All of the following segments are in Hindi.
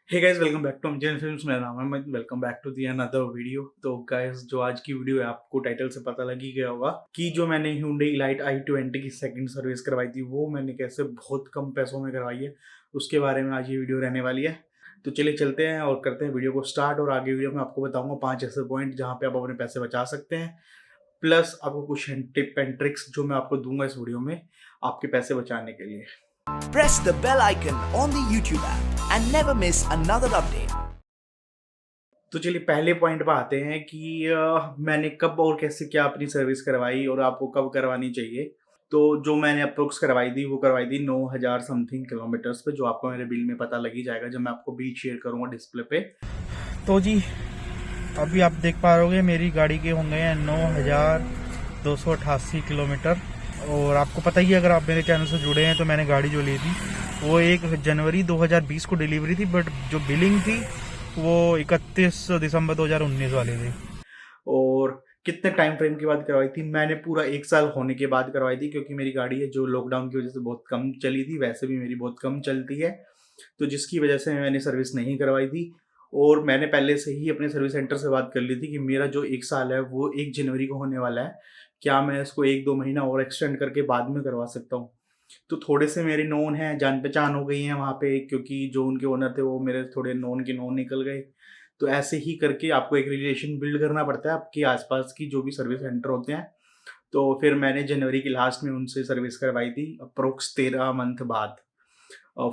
Hey guys, welcome back to Amjad films. मेरा नाम है Amit. Welcome back to the another video. तो गाइस, जो आज की वीडियो है आपको टाइटल से पता लग ही गया होगा कि जो मैंने Hyundai Elite i20 की सेकंड सर्विस करवाई थी वो मैंने कैसे बहुत कम पैसों में करवाई है, उसके बारे में आज ये वीडियो रहने वाली है। तो चलिए चलते हैं और करते हैं वीडियो को स्टार्ट। और आगे वीडियो में आपको बताऊंगा 5 ऐसे पॉइंट जहाँ पे आप अपने पैसे बचा सकते हैं, प्लस आपको कुछ टिप एंड ट्रिक्स जो मैं आपको दूंगा इस वीडियो में आपके पैसे बचाने के लिए। Press the bell icon on the YouTube app and never miss another update. तो चलिए पहले पॉइंट पे आते हैं कि मैंने कब और कैसे क्या अपनी सर्विस करवाई और आपको कब करवानी चाहिए। तो जो मैंने अप्रोक्स करवाई थी वो करवाई थी 9000 समथिंग किलोमीटर्स पे, जो आपको मेरे बिल में पता लग ही जाएगा जब मैं आपको बिल शेयर करूंगा डिस्प्ले पे। तो जी अभी आप देख पा रहे मेरी गाड़ी के होंगे हैं 9288 किलोमीटर। और आपको पता ही है, अगर आप मेरे चैनल से जुड़े हैं तो मैंने गाड़ी जो ली थी वो 1 जनवरी 2020 को डिलीवरी थी, बट जो बिलिंग थी वो 31 दिसंबर 2019 वाली थी। और कितने टाइम फ्रेम के बाद करवाई थी? मैंने पूरा 1 साल होने के बाद करवाई थी, क्योंकि मेरी गाड़ी है जो लॉकडाउन की वजह से बहुत कम चली थी, वैसे भी मेरी बहुत कम चलती है, तो जिसकी वजह से मैंने सर्विस नहीं करवाई थी। और मैंने पहले से ही अपने सर्विस सेंटर से बात कर ली थी कि मेरा जो 1 साल है वो 1 जनवरी को होने वाला है, क्या मैं इसको 1-2 महीना और एक्सटेंड करके बाद में करवा सकता हूँ। तो थोड़े से मेरे नोन हैं, जान पहचान हो गई है वहाँ पे, क्योंकि जो उनके ओनर थे वो मेरे थोड़े नोन के नोन निकल गए। तो ऐसे ही करके आपको एक रिलेशन बिल्ड करना पड़ता है आपके आसपास की जो भी सर्विस सेंटर होते हैं। तो फिर मैंने जनवरी की लास्ट में उनसे सर्विस करवाई थी, अप्रोक्स 13 मंथ बाद।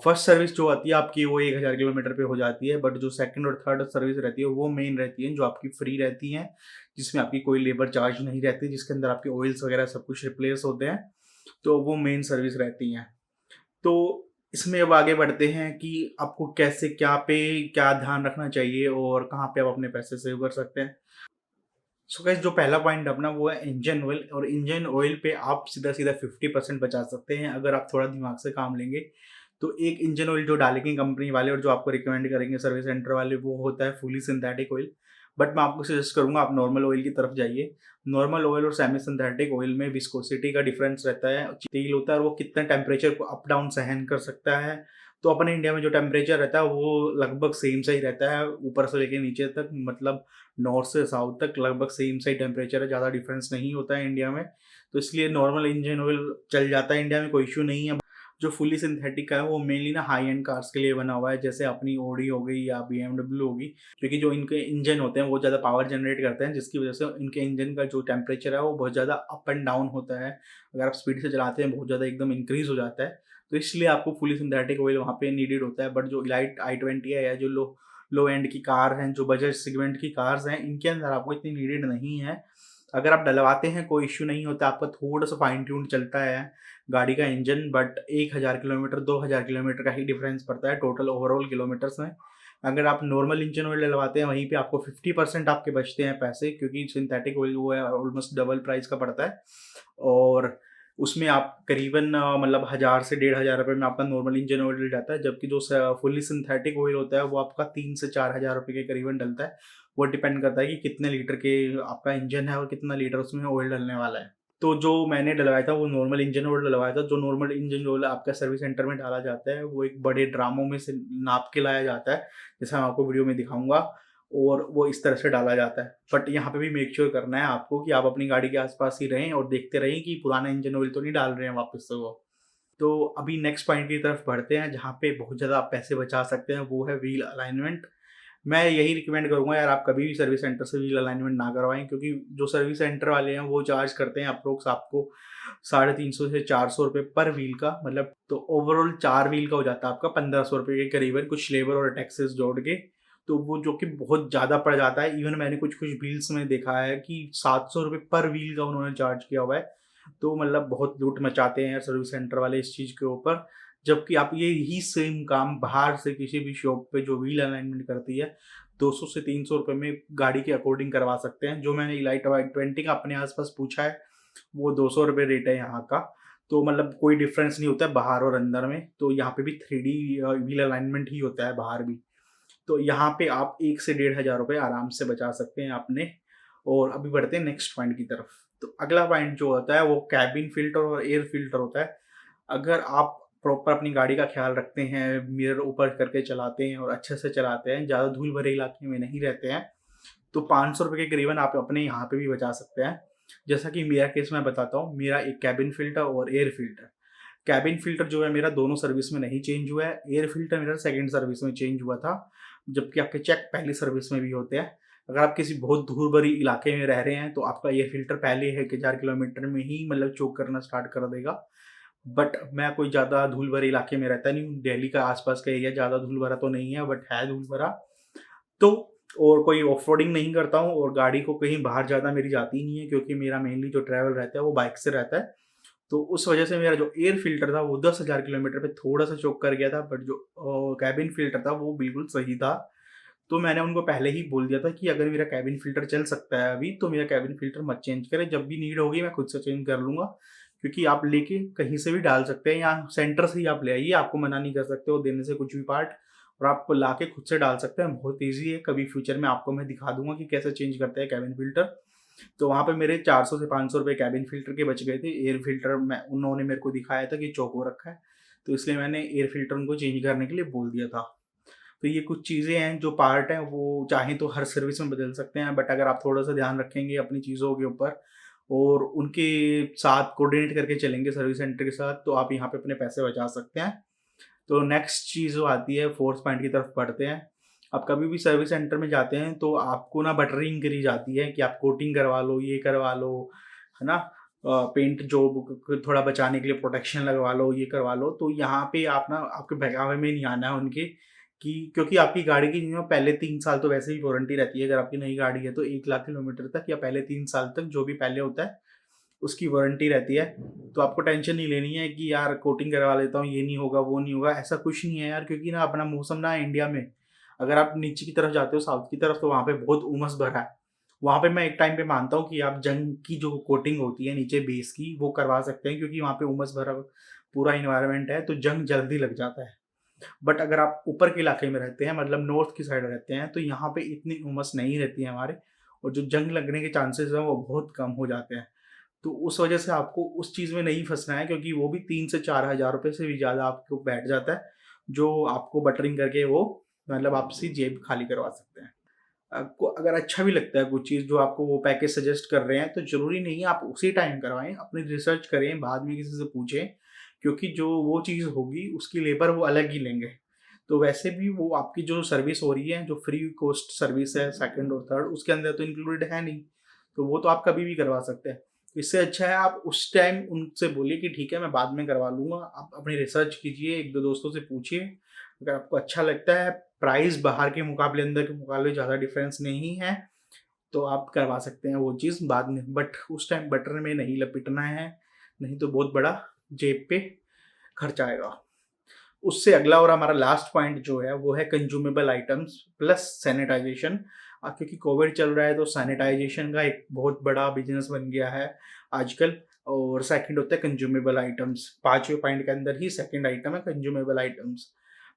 फर्स्ट सर्विस जो आती है आपकी वो 1000 किलोमीटर पे हो जाती है, बट जो सेकंड और थर्ड सर्विस रहती है वो मेन रहती है, जो आपकी फ्री रहती है, जिसमें आपकी कोई लेबर चार्ज नहीं रहती, जिसके अंदर आपके ऑयल्स वगैरह सब कुछ रिप्लेस होते हैं। तो वो मेन सर्विस रहती हैं। तो इसमें अब आगे बढ़ते हैं कि आपको कैसे क्या ध्यान रखना चाहिए और कहाँ पे आप अपने पैसे सेव कर सकते हैं। सो गाइस, जो पहला पॉइंट अपना वो है इंजन ऑयल। और इंजन ऑयल पे आप सीधा सीधा 50% बचा सकते हैं अगर आप थोड़ा दिमाग से काम लेंगे। तो एक इंजन ऑयल जो डालेंगे कंपनी वाले और जो आपको रिकमेंड करेंगे सर्विस सेंटर वाले, वो होता है फुली सिंथेटिक ऑयल। बट मैं आपको सजेस्ट करूंगा आप नॉर्मल ऑयल की तरफ जाइए। नॉर्मल ऑयल और सेमी सिंथेटिक ऑयल में विस्कोसिटी का डिफरेंस रहता है, तेल होता है और वो कितना टेम्परेचर को अप डाउन सहन कर सकता है। तो अपने इंडिया में जो टेम्परेचर रहता है वो लगभग सेम सा ही रहता है, ऊपर से लेके नीचे तक, मतलब नॉर्थ से साउथ तक लगभग सेम सा ही टेम्परेचर है, ज़्यादा डिफरेंस नहीं होता है इंडिया में। तो इसलिए नॉर्मल इंजन ऑयल चल जाता है इंडिया में, कोई इशू नहीं है। जो फुली सिंथेटिक का है वो मेनली ना हाई एंड कार्स के लिए बना हुआ है, जैसे अपनी ओडी हो गई या BMW होगी, क्योंकि जो इनके इंजन होते हैं वो ज़्यादा पावर जनरेट करते हैं, जिसकी वजह से इनके इंजन का जो टेम्परेचर है वो बहुत ज़्यादा अप एंड डाउन होता है। अगर आप स्पीड से चलाते हैं बहुत ज़्यादा एकदम इंक्रीज हो जाता है। तो इसलिए आपको फुली सिंथेटिक ऑयल वहाँ पे नीडेड होता है। बट जो इलाइट i20 है या जो लो लो एंड की कार हैं, जो बजाज सेगमेंट की कार्स हैं, इनके अंदर आपको इतनी नीडेड नहीं है। अगर आप डलवाते हैं कोई इश्यू नहीं होता, आपका थोड़ा सा फाइन ट्यून चलता है गाड़ी का इंजन, बट 1000 किलोमीटर 2000 किलोमीटर का ही डिफरेंस पड़ता है टोटल ओवरऑल किलोमीटर्स में। अगर आप नॉर्मल इंजन ऑयल डलवाते हैं वहीं पे आपको 50% आपके बचते हैं पैसे, क्योंकि सिंथेटिक ऑयल वो है ऑलमोस्ट डबल प्राइस का पड़ता है। और उसमें आप करीबन मतलब 1000 से 1500 रुपये में आपका नॉर्मल इंजन ऑयल डल जाता है, जबकि जो फुली सिंथेटिक ऑयल होता है वो आपका 3 से 4000 रुपये के करीबन डलता है। वो डिपेंड करता है कि कितने लीटर के आपका इंजन है और कितना लीटर उसमें ऑयल डलने वाला है। तो जो मैंने डलवाया था वो नॉर्मल इंजन ऑयल डलवाया था। जो नॉर्मल इंजन ऑयल आपका सर्विस सेंटर में डाला जाता है वो एक बड़े ड्रामों में से नाप के लाया जाता है, जैसा मैं आपको वीडियो में दिखाऊंगा, और वो इस तरह से डाला जाता है। बट यहाँ पे भी मेक श्योर करना है आपको कि आप अपनी गाड़ी के आसपास ही रहें और देखते रहें कि पुराना इंजन ऑयल तो नहीं डाल रहे हैं वापस से वो। तो अभी नेक्स्ट पॉइंट की तरफ बढ़ते हैं जहाँ पे बहुत ज़्यादा आप पैसे बचा सकते हैं, वो है व्हील अलाइनमेंट। मैं यही रिकमेंड करूंगा यार, आप कभी भी सर्विस सेंटर से व्हील अलाइनमेंट ना करवाएं, क्योंकि जो सर्विस सेंटर वाले हैं वो चार्ज करते हैं अप्रोक्स आपको 350 से 400 रुपये पर व्हील का, मतलब तो ओवरऑल 4 व्हील का हो जाता है आपका 1500 रुपये के करीबन, कुछ लेबर और टैक्सेस जोड़ के। तो वो जो कि बहुत ज़्यादा पड़ जाता है। इवन मैंने कुछ कुछ व्हील्स में देखा है कि 700 रुपये पर व्हील का उन्होंने चार्ज किया हुआ है। तो मतलब बहुत लूट मचाते हैं यार सर्विस सेंटर वाले इस चीज़ के ऊपर। जबकि आप ये ही सेम काम बाहर से किसी भी शॉप पे जो व्हील अलाइनमेंट करती है 200 से 300 रुपये में गाड़ी के अकॉर्डिंग करवा सकते हैं। जो मैंने इलाइट i20 का अपने आसपास पूछा है वो 200 रुपये रेट है यहाँ का। तो मतलब कोई डिफरेंस नहीं होता है बाहर और अंदर में। तो यहाँ पे भी 3D व्हील अलाइनमेंट ही होता है बाहर भी। तो यहाँ पे आप 1 से 1500 रुपये आराम से बचा सकते हैं आपने। और अभी बढ़ते हैं नेक्स्ट पॉइंट की तरफ। तो अगला पॉइंट जो होता है वो कैबिन फिल्टर और एयर फिल्टर होता है। अगर आप प्रॉपर अपनी गाड़ी का ख्याल रखते हैं, मिरर ऊपर करके चलाते हैं और अच्छे से चलाते हैं, ज़्यादा धूल भरे इलाके में नहीं रहते हैं, तो 500 रुपये के करीबन आप अपने यहाँ पे भी बचा सकते हैं। जैसा कि मेरा केस मैं बताता हूँ, मेरा एक कैबिन फ़िल्टर और एयर फ़िल्टर। कैबिन फ़िल्टर जो है मेरा दोनों सर्विस में नहीं चेंज हुआ है, एयर फ़िल्टर मेरा सेकंड सर्विस में चेंज हुआ था, जबकि आपके चेक पहली सर्विस में भी होते हैं। अगर आप किसी बहुत धूल भरी इलाके में रह रहे हैं तो आपका एयर फ़िल्टर पहले 1000 किलोमीटर में ही मतलब चोक करना स्टार्ट कर देगा। बट मैं कोई ज़्यादा धूल भरे इलाके में रहता नहीं हूँ, दिल्ली का आसपास का एरिया ज़्यादा धूल भरा तो नहीं है, बट है धूल भरा। तो और कोई ऑफ रोडिंग नहीं करता हूँ और गाड़ी को कहीं बाहर ज़्यादा मेरी जाती नहीं है, क्योंकि मेरा मेनली जो ट्रैवल रहता है वो बाइक से रहता है। तो उस वजह से मेरा जो एयर फ़िल्टर था वो 10,000 किलोमीटर पे थोड़ा-सा चोक कर गया था, बट जो कैबिन फ़िल्टर था वो बिल्कुल सही था। तो मैंने उनको पहले ही बोल दिया था कि अगर मेरा कैबिन फ़िल्टर चल सकता है अभी, तो मेरा कैबिन फ़िल्टर मत चेंज करें, जब भी नीड होगी मैं खुद से चेंज कर लूँगा। क्योंकि आप लेके कहीं से भी डाल सकते हैं या सेंटर से ही आप ले आइए, आपको मना नहीं कर सकते वो देने से कुछ भी पार्ट, और आप लाके खुद से डाल सकते हैं, बहुत ईज़ी है। कभी फ्यूचर में आपको मैं दिखा दूँगा कि कैसे चेंज करते हैं कैबिन फ़िल्टर। तो वहाँ पे मेरे 400 से 500 रुपए कैबिन फ़िल्टर के बच गए थे। एयर फ़िल्टर मैं उन्होंने मेरे को दिखाया था कि चोक हो रखा है, तो इसलिए मैंने एयर फ़िल्टर उनको चेंज करने के लिए बोल दिया था। तो ये कुछ चीज़ें हैं जो पार्ट हैं, वो चाहें तो हर सर्विस में बदल सकते हैं, बट अगर आप थोड़ा-सा ध्यान रखेंगे अपनी चीज़ों के ऊपर और उनके साथ कोऑर्डिनेट करके चलेंगे सर्विस सेंटर के साथ, तो आप यहाँ पे अपने पैसे बचा सकते हैं। तो नेक्स्ट चीज़ जो आती है, फोर्थ पॉइंट की तरफ बढ़ते हैं। आप कभी भी सर्विस सेंटर में जाते हैं तो आपको ना बटरिंग करी जाती है कि आप कोटिंग करवा लो, ये करवा लो, है ना? पेंट जो थोड़ा बचाने के लिए प्रोटेक्शन लगवा लो, ये करवा लो। तो यहाँ पे आप ना आपके बहकावे में नहीं आना है उनके, कि क्योंकि आपकी गाड़ी की जो पहले 3 साल तो वैसे ही वारंटी रहती है। अगर आपकी नई गाड़ी है तो 1 लाख किलोमीटर तक या पहले 3 साल तक जो भी पहले होता है उसकी वारंटी रहती है। तो आपको टेंशन नहीं लेनी है कि यार कोटिंग करवा लेता हूँ, ये नहीं होगा, वो नहीं होगा, ऐसा कुछ नहीं है यार। क्योंकि ना अपना मौसम ना इंडिया में, अगर आप नीचे की तरफ जाते हो साउथ की तरफ, तो वहाँ पे बहुत उमस भरा है। वहाँ पे मैं एक टाइम पे मानता हूँ कि आप जंग की जो कोटिंग होती है नीचे बेस की, वो करवा सकते हैं, क्योंकि वहाँ पे उमस भरा पूरा एनवायरनमेंट है, तो जंग जल्दी लग जाता है। बट अगर आप ऊपर के इलाके में रहते हैं, मतलब नॉर्थ की साइड रहते हैं, तो यहाँ पे इतनी उमस नहीं रहती है हमारे, और जो जंग लगने के चांसेस हैं वो बहुत कम हो जाते हैं। तो उस वजह से आपको उस चीज़ में नहीं फँसना है, क्योंकि वो भी 3 से 4 हज़ार रुपए से भी ज़्यादा आपको बैठ जाता है, जो आपको बटरिंग करके वो मतलब आपसी जेब खाली करवा सकते हैं। आपको अगर अच्छा भी लगता है कुछ चीज़ जो आपको वो पैकेज सजेस्ट कर रहे हैं, तो ज़रूरी नहीं है आप उसी टाइम करवाएँ, अपनी रिसर्च करें, बाद में किसी से पूछें, क्योंकि जो वो चीज़ होगी उसकी लेबर वो अलग ही लेंगे। तो वैसे भी वो आपकी जो सर्विस हो रही है, जो फ्री कॉस्ट सर्विस है सेकंड और थर्ड, उसके अंदर तो इंक्लूडेड है नहीं, तो वो तो आप कभी भी करवा सकते हैं। इससे अच्छा है आप उस टाइम उनसे बोलिए कि ठीक है मैं बाद में करवा लूँगा, आप अपनी रिसर्च कीजिए, 1-2 दोस्तों से पूछिए, अगर आपको अच्छा लगता है, प्राइस बाहर के मुकाबले अंदर के मुकाबले ज़्यादा डिफरेंस नहीं है, तो आप करवा सकते हैं वो चीज़ बाद में। बट उस टाइम बटर में नहीं लपेटना है, नहीं तो बहुत बड़ा जेब पे खर्च आएगा। उससे अगला और हमारा लास्ट पॉइंट जो है वो है कंज्यूमेबल आइटम्स प्लस सैनिटाइजेशन। क्योंकि कोविड चल रहा है तो सैनिटाइजेशन का एक बहुत बड़ा बिजनेस बन गया है आजकल। और सेकंड होता है कंज्यूमेबल आइटम्स, 5वें पॉइंट के अंदर ही सेकंड आइटम है कंज्यूमेबल आइटम्स।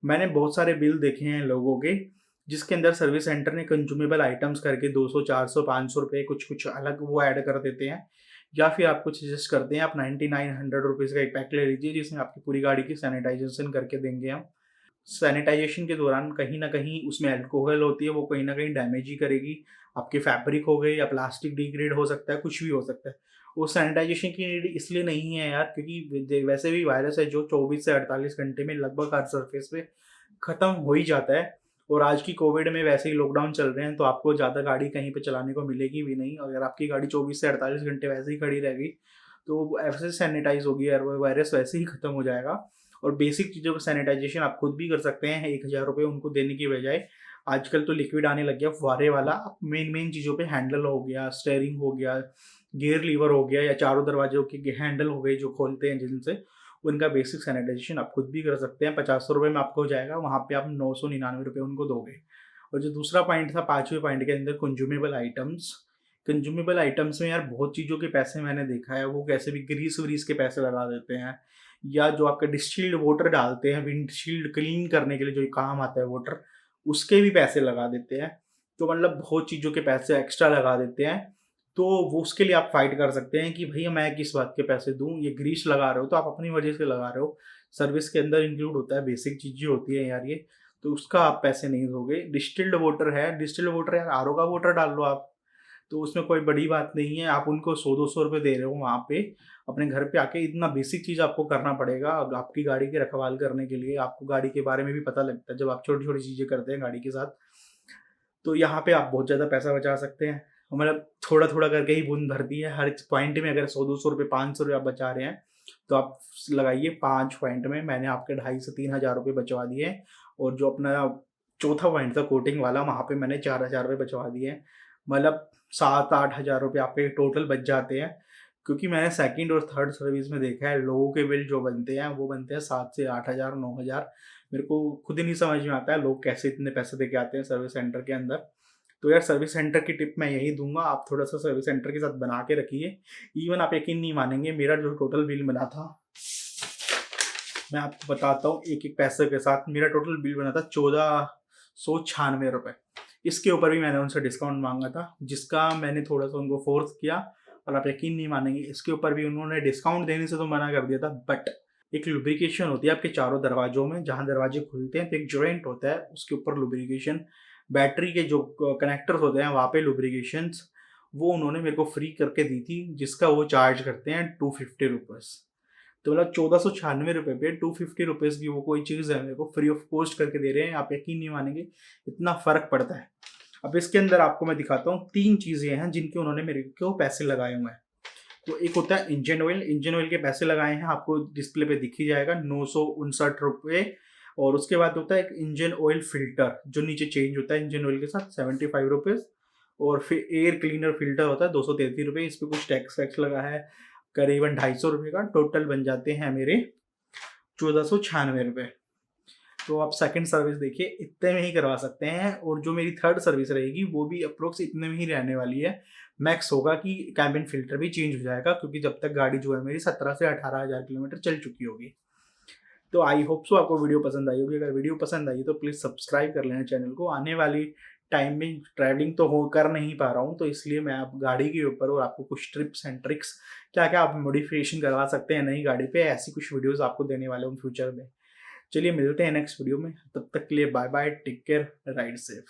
मैंने बहुत सारे बिल देखे हैं लोगों के, जिसके अंदर सर्विस सेंटर ने कंज्यूमेबल आइटम्स करके 200, 400, 500 रुपये कुछ अलग वो ऐड कर देते हैं, या फिर आपको सजेस्ट करते हैं आप 99-100 रुपीज़ का एक पैक ले लीजिए, जिसमें आपकी पूरी गाड़ी की सैनिटाइजेशन करके देंगे हम। सैनिटाइजेशन के दौरान कहीं न कहीं उसमें अल्कोहल होती है, वो कहीं न कहीं डैमेज ही करेगी। आपके फैब्रिक हो गए या प्लास्टिक डिग्रेड हो सकता है, कुछ भी हो सकता है। वो सैनिटाइजेशन की नीड इसलिए नहीं है यार, क्योंकि वैसे भी वायरस है जो 24 से 48 घंटे में लगभग हर सरफेस पे ख़त्म हो ही जाता है। और आज की कोविड में वैसे ही लॉकडाउन चल रहे हैं, तो आपको ज़्यादा गाड़ी कहीं पे चलाने को मिलेगी भी नहीं। अगर आपकी गाड़ी 24 से 48 घंटे वैसे ही खड़ी रहेगी, तो वो ऐसे सैनिटाइज़ होगी और वो वायरस वैसे ही ख़त्म हो जाएगा। और बेसिक चीज़ों का सैनिटाइजेशन आप खुद भी कर सकते हैं, 1000 रुपये उनको देने की बजाय। आजकल तो लिक्विड आने लग गया फुहारे वाला, आप मेन चीज़ों पे हैंडल हो गया, स्टीयरिंग हो गया, गियर लीवर हो गया, या चारों दरवाजों के हैंडल हो गए जो खोलते हैं जिनसे, उनका बेसिक सैनिटाइजेशन आप खुद भी कर सकते हैं। 85 रुपये में आपको हो जाएगा, वहाँ पे आप 999 रुपये उनको दोगे। और जो दूसरा पॉइंट था 5वें पॉइंट के अंदर कंज्यूमेबल आइटम्स। कंज्यूमेबल आइटम्स में यार बहुत चीज़ों के पैसे मैंने देखा है, वो कैसे भी ग्रीस व्रीस के पैसे लगा देते हैं, या जो आपका डिस्टिल्ड वाटर डालते हैं विंडशील्ड क्लीन करने के लिए जो काम आता है वाटर, उसके भी पैसे लगा देते हैं। तो मतलब बहुत चीज़ों के पैसे एक्स्ट्रा लगा देते हैं। तो वो उसके लिए आप फाइट कर सकते हैं कि भैया मैं किस बात के पैसे दूँ, ये ग्रीस लगा रहे हो तो आप अपनी वजह से लगा रहे हो, सर्विस के अंदर इंक्लूड होता है, बेसिक चीज़ें होती है यार ये, तो उसका आप पैसे नहीं दोगे। डिस्टिल्ड वाटर है, डिस्टिल्ड वाटर यार आरओ का वाटर डाल लो आप, तो उसमें कोई बड़ी बात नहीं है। आप उनको 100-200 रुपये दे रहे हो वहाँ पे, अपने घर पे आके इतना बेसिक चीज़ आपको करना पड़ेगा आपकी गाड़ी की रखवाल करने के लिए। आपको गाड़ी के बारे में भी पता लगता है जब आप छोटी-छोटी चीज़ें करते हैं गाड़ी के साथ, तो यहाँ पे आप बहुत ज़्यादा पैसा बचा सकते हैं। मतलब थोड़ा-थोड़ा करके ही बूँद भरती है, हर पॉइंट में अगर 100-200 रुपये, 500 रुपये आप बचा रहे हैं, तो आप लगाइए 5 पॉइंट में मैंने आपके 2,500 से 3,000 रुपये बचवा दिए हैं। और जो अपना चौथा पॉइंट था कोटिंग वाला, वहाँ पे मैंने 4,000 रुपये बचवा दिए हैं। मतलब 7-8 हज़ार रुपये आपके टोटल बच जाते हैं। क्योंकि मैंने सेकंड और थर्ड सर्विस में देखा है लोगों के बिल जो बनते हैं वो बनते हैं 7 से 8,000, 9,000। मेरे को खुद ही नहीं समझ में आता है लोग कैसे इतने पैसे दे के आते हैं सर्विस सेंटर के अंदर। तो यार सर्विस सेंटर की टिप मैं यही दूंगा, आप थोड़ा सा सर्विस सेंटर के साथ बना के रखिए। इवन आप यकीन नहीं मानेंगे, मेरा जो टोटल बिल बना था, मैं आपको बताता हूँ एक एक पैसे के साथ, मेरा टोटल बिल बना था 1,496 रुपये। इसके ऊपर भी मैंने उनसे डिस्काउंट मांगा था, जिसका मैंने थोड़ा सा उनको फोर्स किया, और आप यकीन नहीं मानेंगे इसके ऊपर भी उन्होंने डिस्काउंट देने से तो मना कर दिया था। बट एक लुब्रिकेशन होती है आपके चारों दरवाजों में, जहाँ दरवाजे खुलते हैं तो एक जॉइंट होता है, उसके ऊपर लुब्रिकेशन, बैटरी के जो कनेक्टर्स होते हैं वहाँ पे लुब्रिकेशंस, वो उन्होंने मेरे को फ्री करके दी थी, जिसका वो चार्ज करते हैं 250 रुपीज़। तो मतलब 1,496 रुपये पे 250 रुपीज़ की वो कोई चीज़ है मेरे को फ्री ऑफ कॉस्ट करके दे रहे हैं। आप यकीन नहीं मानेंगे इतना फ़र्क पड़ता है। अब इसके अंदर आपको मैं दिखाता हूँ 3 चीज़ें हैं जिनके उन्होंने मेरे को पैसे लगाए हुए हैं। तो एक होता है इंजन ऑयल, इंजन ऑयल के पैसे लगाए हैं, आपको डिस्प्ले पे दिख ही जाएगा 959 रुपये। और उसके बाद होता है एक इंजन ऑयल फिल्टर जो नीचे चेंज होता है इंजन ऑयल के साथ, 75 रुपीज़। और फिर एयर क्लीनर फिल्टर होता है 233 रुपये, इस पर कुछ टैक्स वैक्स लगा है, करीबन 250 रुपये का टोटल बन जाते हैं मेरे 1,496 रुपये। तो आप सेकंड सर्विस देखिए, इतने में ही करवा सकते हैं। और जो मेरी थर्ड सर्विस रहेगी वो भी अप्रोक्स इतने में ही रहने वाली है। मैक्स होगा कि कैबिन फिल्टर भी चेंज हो जाएगा, क्योंकि जब तक गाड़ी जो है मेरी 17 से 18,000 किलोमीटर चल चुकी होगी। तो आई होप सो आपको वीडियो पसंद आई होगी। अगर वीडियो पसंद आई तो प्लीज़ सब्सक्राइब कर लेना चैनल को। आने वाली टाइम में ट्रैवलिंग तो हो कर नहीं पा रहा हूँ, तो इसलिए मैं आप गाड़ी के ऊपर और आपको कुछ टिप्स एंड ट्रिक्स, क्या क्या आप मॉडिफिकेशन करवा सकते हैं नई गाड़ी पे, ऐसी कुछ वीडियोस आपको देने वाले हूँ फ्यूचर में। चलिए मिलते हैं नेक्स्ट वीडियो में, तब तक के लिए bye bye, take care, ride safe.